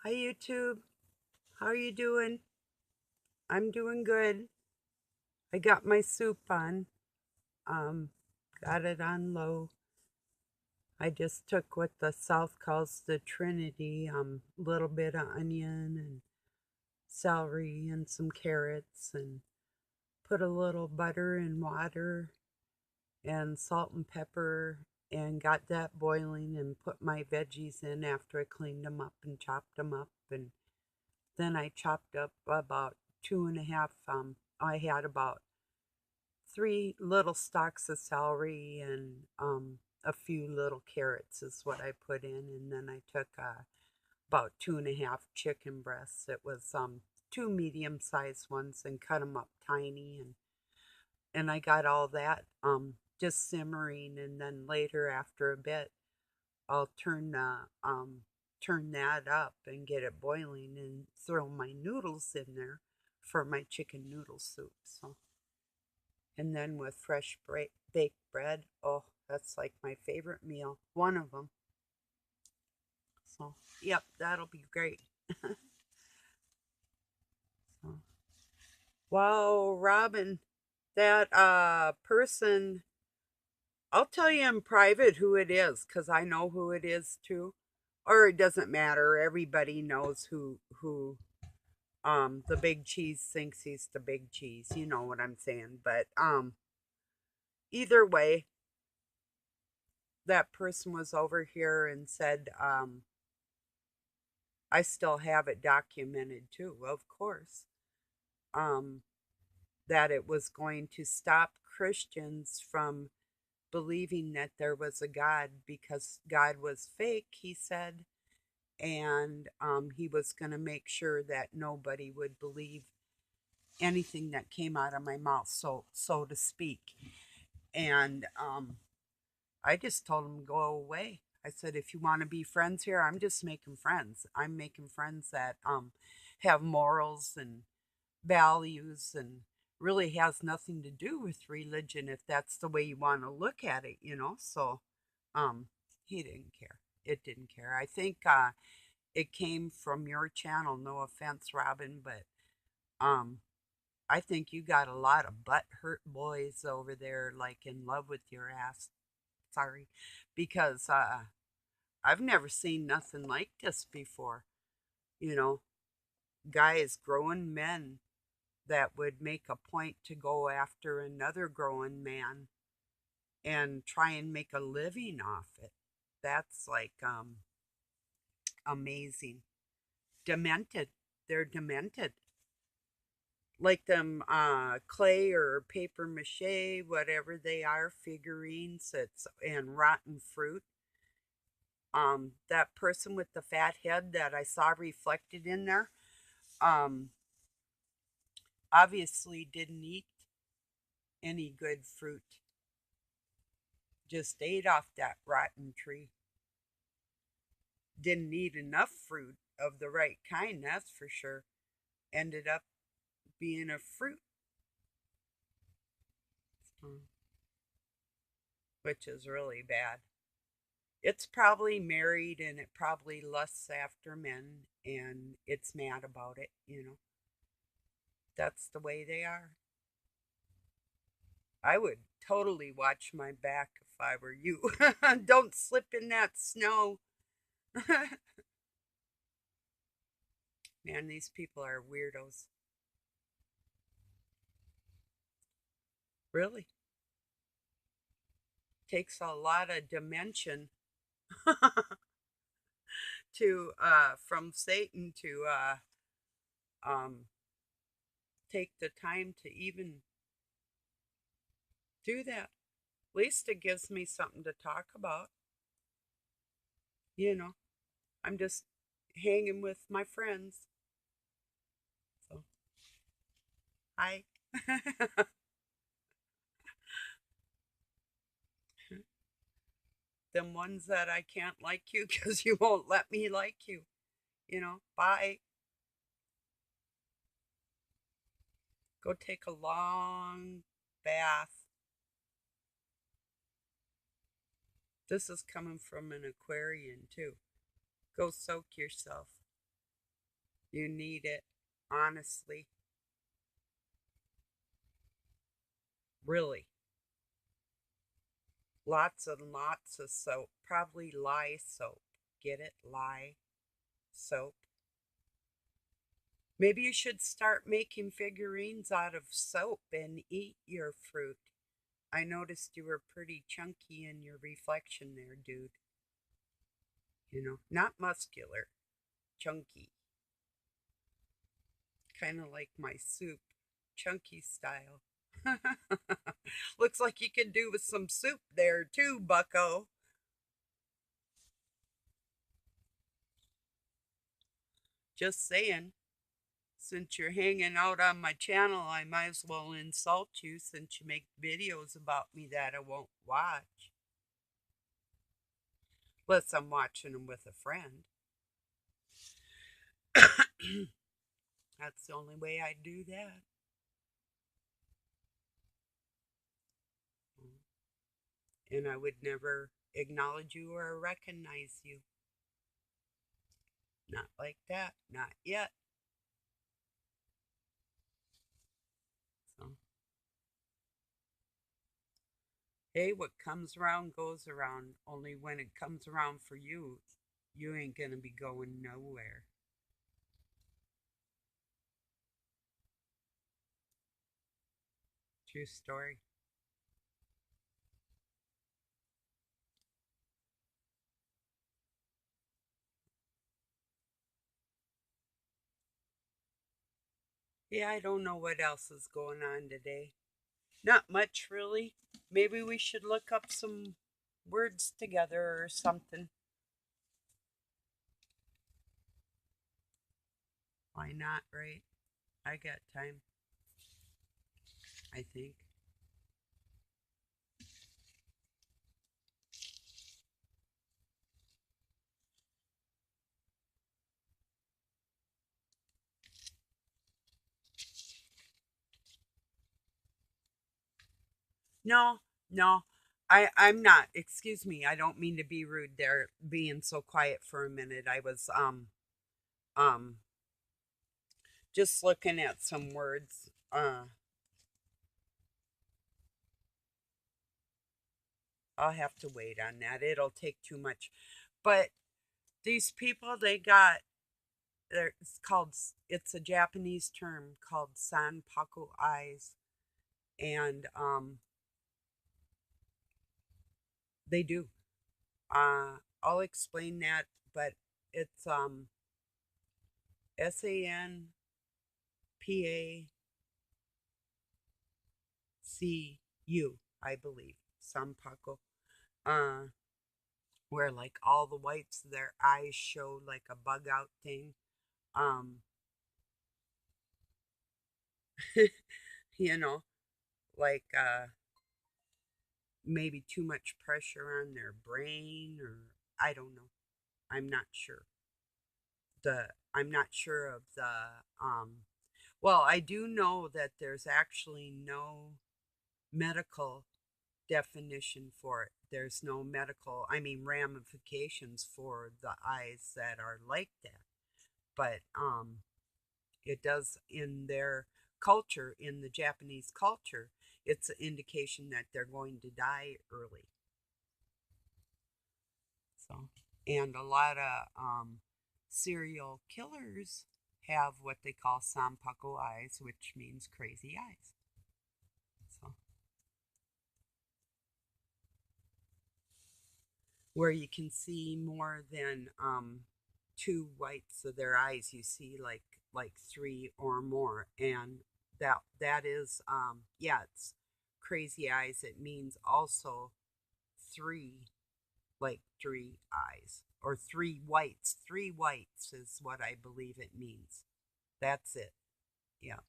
Hi YouTube, how are you doing? I'm doing good. I got my soup on. Um, got it on low. I just took what the South calls the Trinity, little bit of onion and celery and some carrots and put a little butter and water and salt and pepper and got that boiling and put my veggies in after I cleaned them up and chopped them up, and then I chopped up about two and a half. I had about three little stalks of celery and a few little carrots is what I put in, and then I took about two and a half chicken breasts. It was two medium-sized ones and cut them up tiny, and I got all that just simmering, and then later after a bit I'll turn that up and get it boiling and throw my noodles in there for my chicken noodle soup. So, and then with fresh baked bread, oh, that's like my favorite meal, one of them. So, yep, that'll be great. So, wow, Robin, that person, I'll tell you in private who it is because I know who it is too. Or it doesn't matter. Everybody knows who the big cheese thinks he's the big cheese. You know what I'm saying. But either way, that person was over here and said, I still have it documented too, of course, um, that it was going to stop Christians from believing that there was a God because God was fake, he said, and he was going to make sure that nobody would believe anything that came out of my mouth, so to speak. And I just told him go away. I said, if you want to be friends here, I'm just making friends. I'm making friends that have morals and values and really has nothing to do with religion if that's the way you want to look at it, you know. So um he didn't care. It didn't care. I think it came from your channel. No offense, Robin, but um I think you got a lot of butt hurt boys over there, like in love with your ass. Sorry, because I've never seen nothing like this before. You know, guys, grown men that would make a point to go after another grown man and try and make a living off it. That's like amazing. Demented. They're demented. Like them clay or paper mache, whatever they are, figurines, it's and rotten fruit. That person with the fat head that I saw reflected in there, um, obviously didn't eat any good fruit. Just ate off that rotten tree. Didn't eat enough fruit of the right kind, that's for sure. Ended up being a fruit, mm, which is really bad. It's probably married and it probably lusts after men and it's mad about it, you know. That's the way they are. I would totally watch my back if I were you. Don't slip in that snow. Man, these people are weirdos. Really. Takes a lot of dimension to from Satan to um take the time to even do that. At least it gives me something to talk about. You know, I'm just hanging with my friends. So, hi. Them ones that I can't like you because you won't let me like you. You know, bye. Go take a long bath. This is coming from an Aquarian, too. Go soak yourself. You need it, honestly. Really. Lots and lots of soap. Probably lye soap. Get it? Lye soap. Maybe you should start making figurines out of soap and eat your fruit. I noticed you were pretty chunky in your reflection there, dude. Not muscular, chunky. Kind of like my soup, chunky style. Looks like you can do with some soup there too, bucko. Just saying. Since you're hanging out on my channel, I might as well insult you since you make videos about me that I won't watch. Unless I'm watching them with a friend. That's the only way I do that. And I would never acknowledge you or recognize you. Not like that. Not yet. So, hey, what comes around goes around. Only when it comes around for you, you ain't going to be going nowhere. True story. Yeah, I don't know what else is going on today. Not much, really. Maybe we should look up some words together or something. Why not, right? I got time, I think. No, no, I'm not. Excuse me. I don't mean to be rude there, being so quiet for a minute. I was um just looking at some words. I'll have to wait on that. It'll take too much. But these people, they got it's called, it's a Japanese term called sanpaku eyes, and they do. I'll explain that, but it's SANPACU, I believe. Sanpaku. Uh, where like all the whites of their eyes show like a bug out thing. Um, you know, like maybe too much pressure on their brain, or I don't know. I'm not sure. I'm not sure of the well, I do know that there's actually no medical definition for it. There's no medical, I mean, ramifications for the eyes that are like that. But it does in their culture, in the Japanese culture, it's an indication that they're going to die early. So, and a lot of serial killers have what they call sampaku eyes, which means crazy eyes. So, where you can see more than two whites of their eyes, you see like three or more, and that is yeah, it's crazy eyes. It means also three, like three eyes or three whites. Three whites is what I believe it means. That's it. Yeah,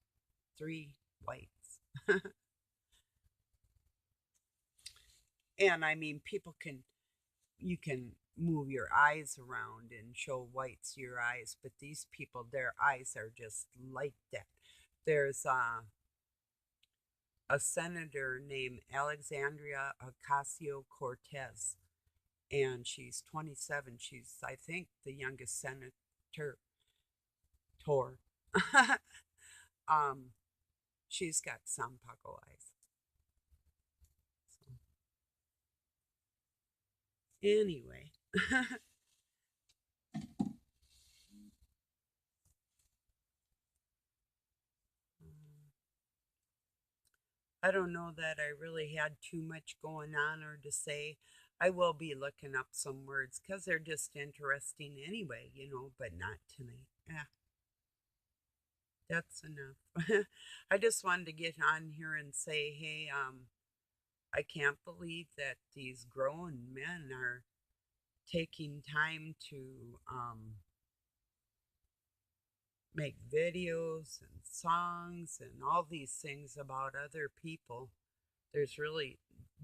three whites. And I mean, people can, you can move your eyes around and show whites to your eyes, but these people, their eyes are just like that. There's a senator named Alexandria Ocasio Cortez, and she's 27. She's, I think, the youngest senator, Tor. um, she's got some puckle eyes. So, anyway, I don't know that I really had too much going on or to say. I will be looking up some words because they're just interesting anyway, but not tonight. Yeah, that's enough. I just wanted to get on here and say, hey, I can't believe that these grown men are taking time to make videos and songs and all these things about other people. There's really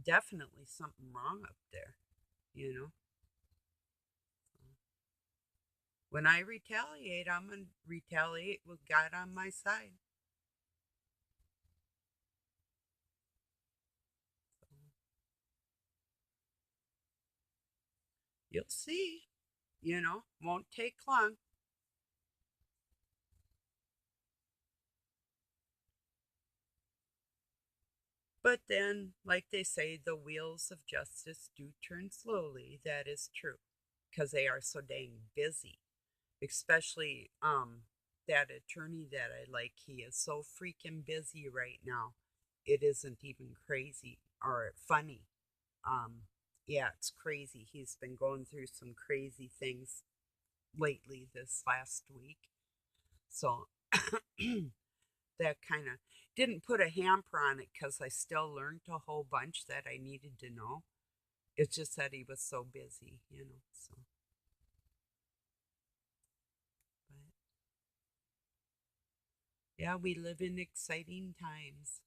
definitely something wrong up there, you know. When I retaliate, I'm going to retaliate with God on my side. So you'll see, won't take long. But then, like they say, the wheels of justice do turn slowly. That is true because they are so dang busy. Especially that attorney that I like, he is so freaking busy right now. It isn't even crazy or funny. Um, yeah, it's crazy. He's been going through some crazy things lately this last week. So that kind of didn't put a hamper on it because I still learned a whole bunch that I needed to know. It's just that he was so busy. So, but yeah, we live in exciting times.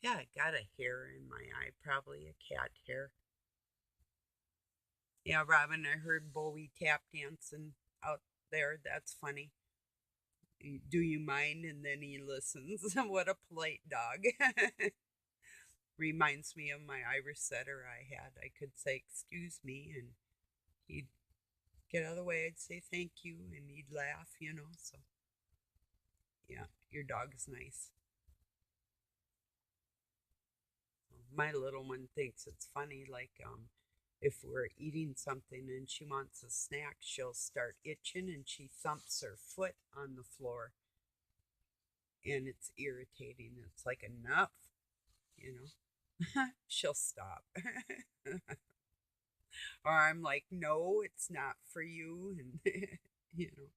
Yeah, I got a hair in my eye, probably a cat hair. Yeah, Robin, I heard Bowie tap dancing out there. That's funny. Do you mind? And then he listens. What a polite dog. Reminds me of my Irish setter I had. I could say, excuse me, and he'd get out of the way. I'd say thank you, and he'd laugh. So, yeah, your dog's nice. My little one thinks it's funny, like, if we're eating something and she wants a snack, she'll start itching and she thumps her foot on the floor and it's irritating. It's like, enough, you she'll stop. Or I'm like, no, it's not for you. And, you know,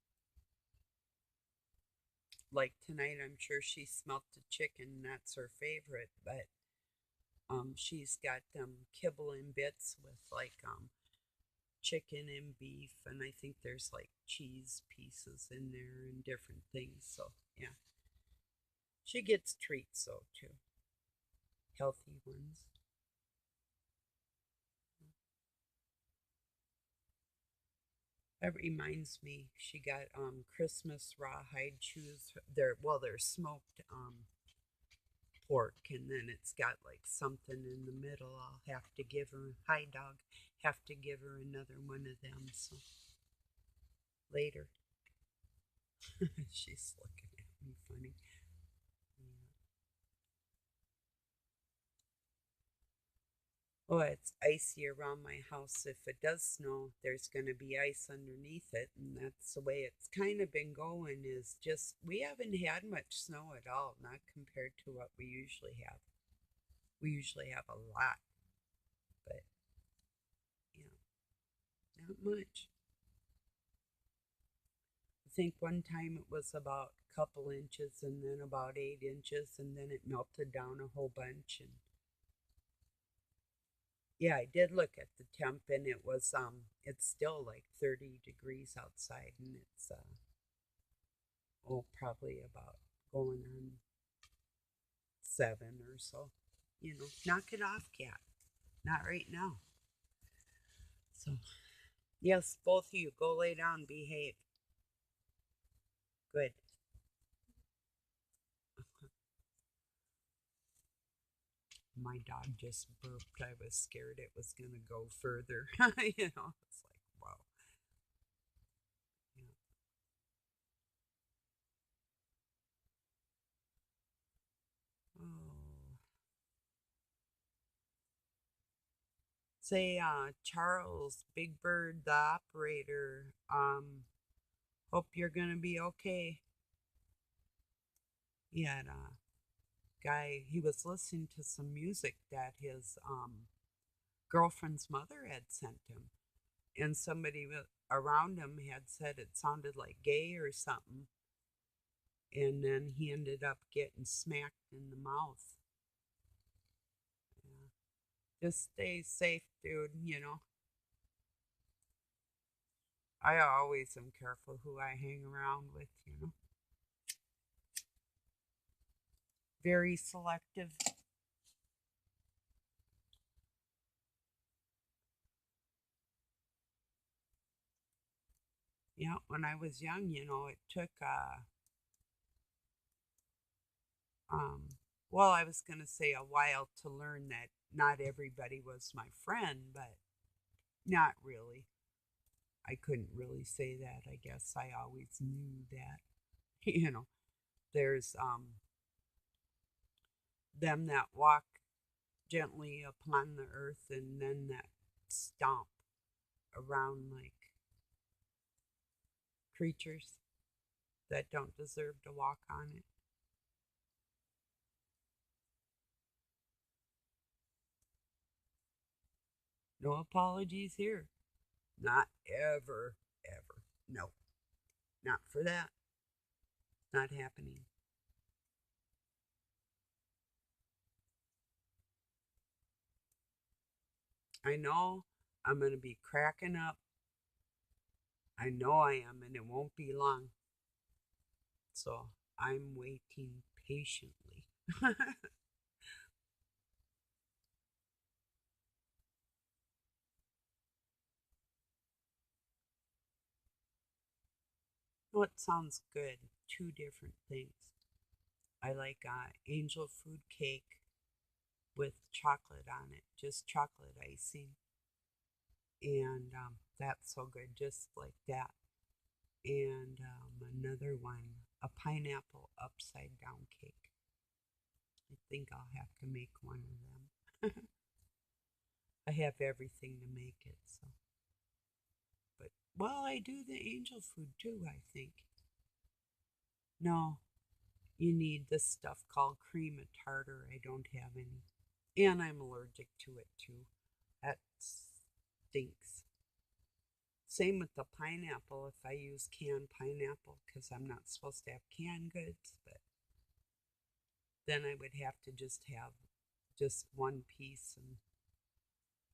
like tonight, I'm sure she smelt the chicken. That's her favorite, but she's got them kibble in bits with like chicken and beef, and I think there's like cheese pieces in there and different things. So, yeah, she gets treats though, too, healthy ones. That reminds me, she got Christmas rawhide chews. They're smoked pork, and then it's got like something in the middle. I'll have to give her, hi dog, have to give her another one of them. So later, she's looking at me funny. Oh, it's icy around my house. If it does snow, there's going to be ice underneath it, and that's the way it's kind of been going. Is just we haven't had much snow at all, not compared to what we usually have. We usually have a lot, but not much. I think one time it was about a couple inches, and then about 8 inches, and then it melted down a whole bunch. And yeah, I did look at the temp, and it's still like 30 degrees outside, and it's probably about going on 7 or so. Knock it off, cat. Not right now. So yes, both of you go lay down, behave. Good. My dog just burped. I was scared it was going to go further. It's like, wow. Yeah. Say, Charles, Big Bird, the operator, hope you're gonna be okay. He had a guy, he was listening to some music that his girlfriend's mother had sent him, and somebody around him had said it sounded like gay or something, and then he ended up getting smacked in the mouth. Yeah. Just stay safe, dude. I always am careful who I hang around with. Very selective. Yeah, when I was young, it took um well, I was going to say a while to learn that not everybody was my friend, but not really. I couldn't really say that. I guess I always knew that. you know, there's them that walk gently upon the earth and then that stomp around like creatures that don't deserve to walk on it. No apologies here. Not ever, ever. No, not for that. Not happening. I know I'm going to be cracking up. I know I am, and it won't be long. So I'm waiting patiently. What sounds good? Two different things. I like angel food cake with chocolate on it, just chocolate icing. And that's so good, just like that. And another one, a pineapple upside down cake. I think I'll have to make one of them. I have everything to make it, so. But, well, I do the angel food too, I think. No, you need this stuff called cream of tartar. I don't have any. And I'm allergic to it too. That stinks. Same with the pineapple. If I use canned pineapple, because I'm not supposed to have canned goods, but then I would have to just have just one piece and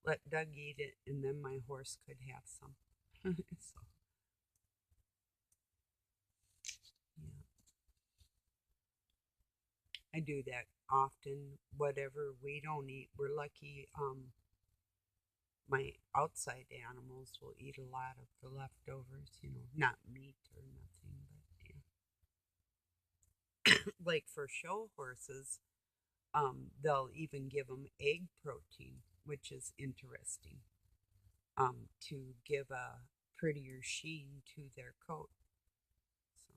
let Doug eat it, and then my horse could have some. So, yeah, I do that often. Whatever we don't eat, we're lucky. My outside animals will eat a lot of the leftovers, not meat or nothing, but yeah. Like for show horses, they'll even give them egg protein, which is interesting, to give a prettier sheen to their coat. So,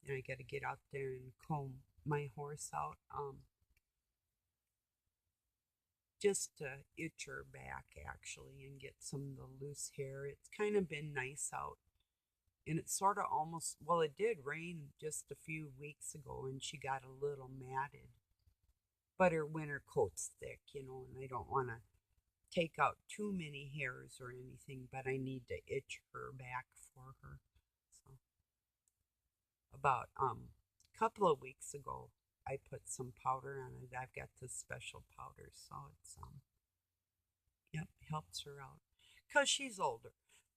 and I got to get out there and comb my horse out, just to itch her back actually and get some of the loose hair. It's kind of been nice out. And it's sort of almost, well, it did rain just a few weeks ago and she got a little matted. But her winter coat's thick, and I don't want to take out too many hairs or anything, but I need to itch her back for her. So about a couple of weeks ago, I put some powder on it. I've got this special powder, so it's yep, helps her out. Cause she's older.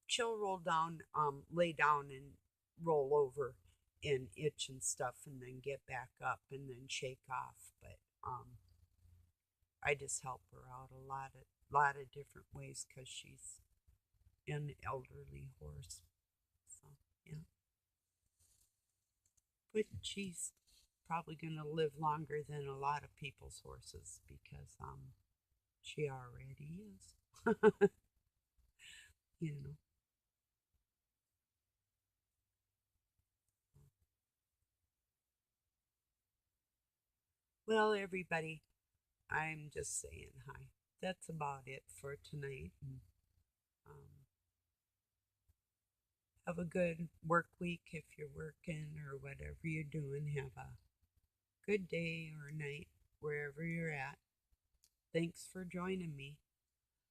She'll roll down, lay down and roll over and itch and stuff and then get back up and then shake off. But I just help her out a lot of different ways because she's an elderly horse. So yeah, but she's probably gonna live longer than a lot of people's horses because she already is. you know. Well, everybody, I'm just saying hi. that's about it for tonight. And, um, have a good work week if you're working or whatever you're doing. Have a good day or night wherever you're at. Thanks for joining me.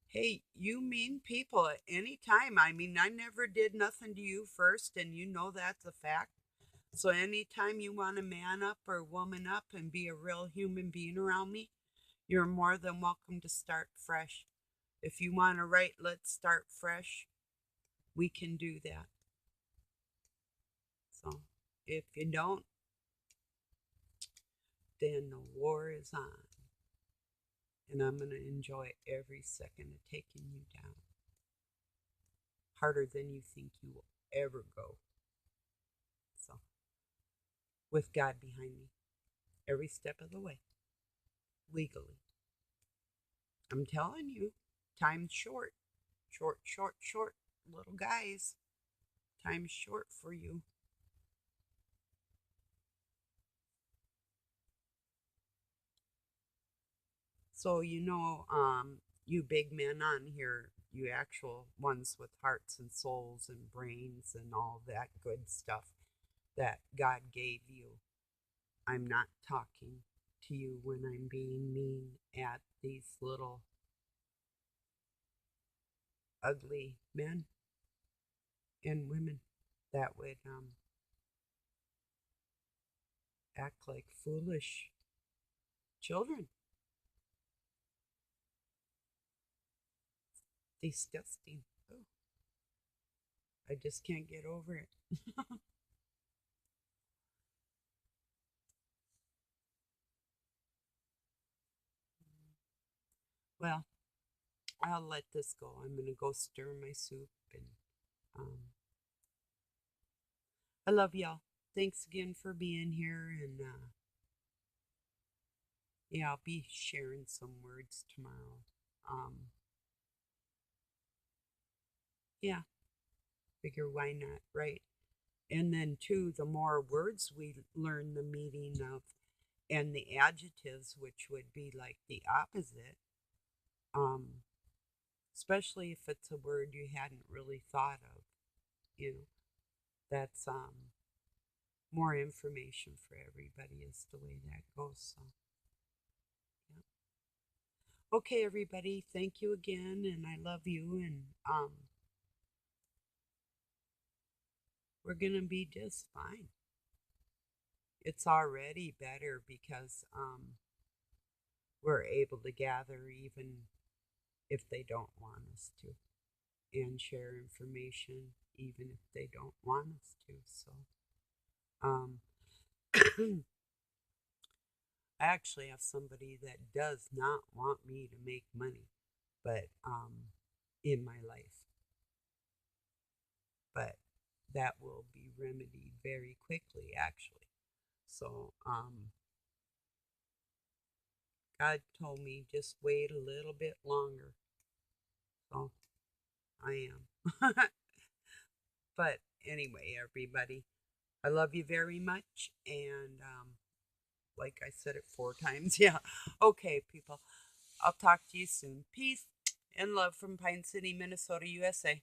Hey, you mean people at any time. I mean, I never did nothing to you first, and you know that's a fact. So anytime you want to man up or woman up and be a real human being around me, you're more than welcome to start fresh. If you want to write, let's start fresh, we can do that. So if you don't, then the war is on. And I'm going to enjoy every second of taking you down. Harder than you think you will ever go. So, with God behind me, every step of the way, legally. I'm telling you, time's short. Short, short, short, little guys. Time's short for you. So, you big men on here, you actual ones with hearts and souls and brains and all that good stuff that God gave you. I'm not talking to you when I'm being mean at these little ugly men and women that would act like foolish children. Disgusting. Oh, I just can't get over it. Well, I'll let this go. I'm going to go stir my soup and um, I love y'all. Thanks again for being here. And yeah, I'll be sharing some words tomorrow. Um, yeah, figure why not, right? And then, too, the more words we learn the meaning of and the adjectives, which would be like the opposite, um, especially if it's a word you hadn't really thought of, you know, that's more information for everybody is the way that goes. So, yeah. Okay, everybody, thank you again, and I love you, and we're going to be just fine. It's already better because we're able to gather even if they don't want us to and share information even if they don't want us to. So, um, I actually have somebody that does not want me to make money, but in my life, but that will be remedied very quickly, actually. So, God told me just wait a little bit longer. So I am. But anyway, everybody, I love you very much. And like I said it 4 times. Yeah. Okay, people. I'll talk to you soon. Peace and love from Pine City, Minnesota, USA.